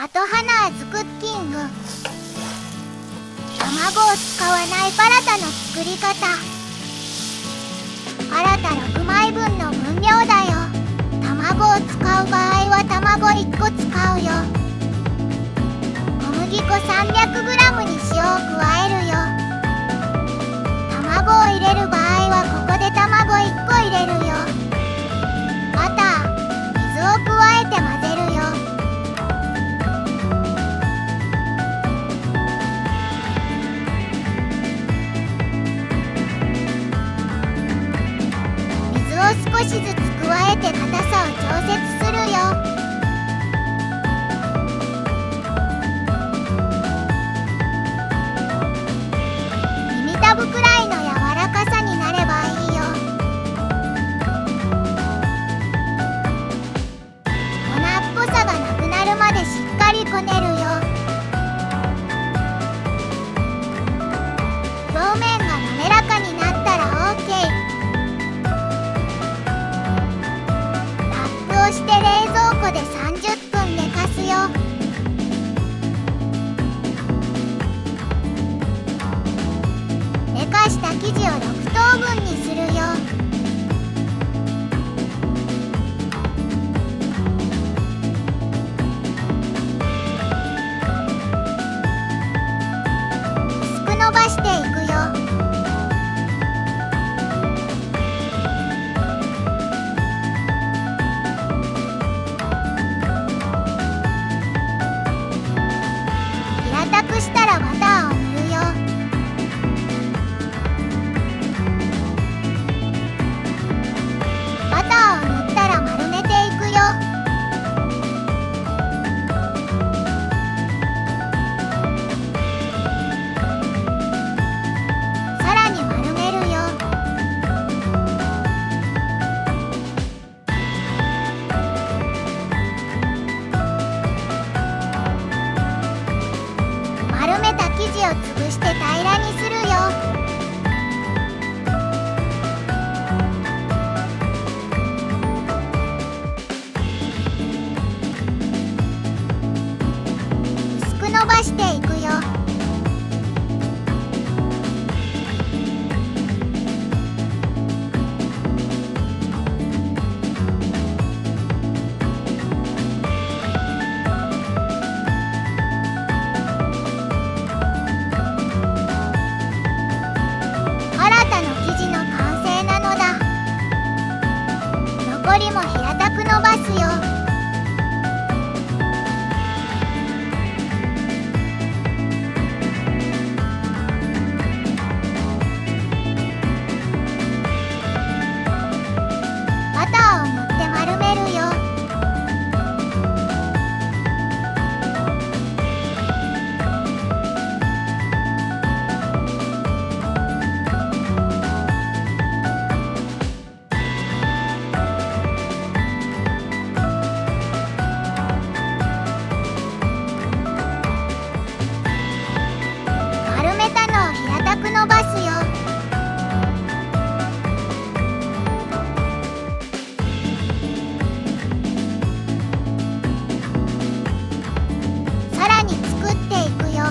アトハナーズクッキング。卵を使わないパラタの作り方。パラタ6枚分の分量だよ。卵を使う場合は卵1個使うよ。小麦粉 300g に塩を加えるよ。卵を入れる場合はここで卵1個入れるよ。バター、水を加えて混ぜるよ。水を少しずつ加えて硬さを調節するよ。耳たぶくらいの柔らかさになればいいよ。粉っぽさがなくなるまでしっかりこねるよ。表面が滑らかになったら OK。 ラップをして冷蔵庫で30分寝かすよ。寝かした生地を6等分にするよ。薄く伸ばしていくよ。平たくしたらバターを塗るよ。バターを塗ったら丸めていくよ。さらに丸めるよ。丸めた生地を潰して平らにするよ。薄く伸ばしていくよ。パラタの生地の完成なのだ。残りも平たく伸ばすよ。バターを塗って丸めるよ。丸めたのを平たく伸ばすよ。さらに作っていくよ。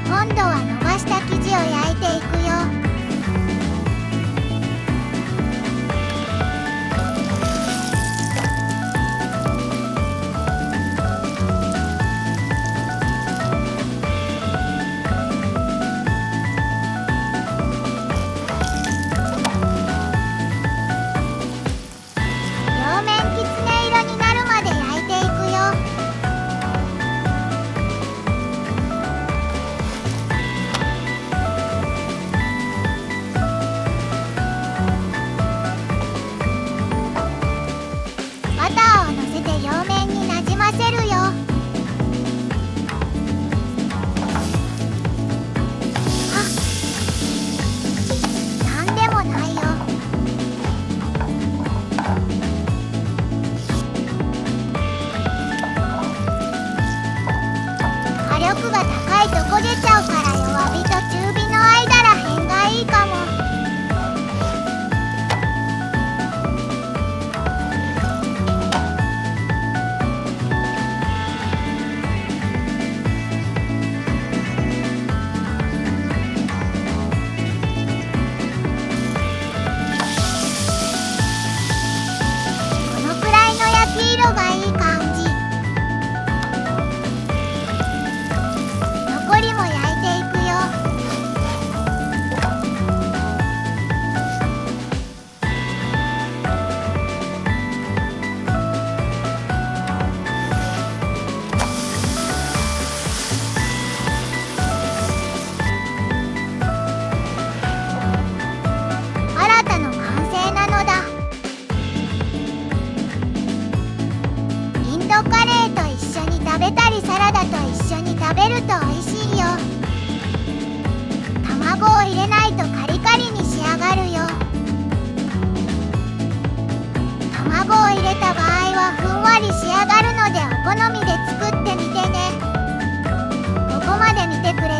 今度は伸ばした生地を焼いていくよ。両面きつね色になるまで焼いていくよ。さいと焦げちゃうから弱火と中火の間らへんがいいかも。このくらいの焼き色がいい感じ。残りも焼いていくよ。新たの完成なのだ。インドカレーと一緒に食べたりサラダと一緒に食べると美味しいよ。卵を入れないとカリカリに仕上がるよ。卵を入れた場合はふんわり仕上がるのでお好みで作ってみてね。ここまで見てくれ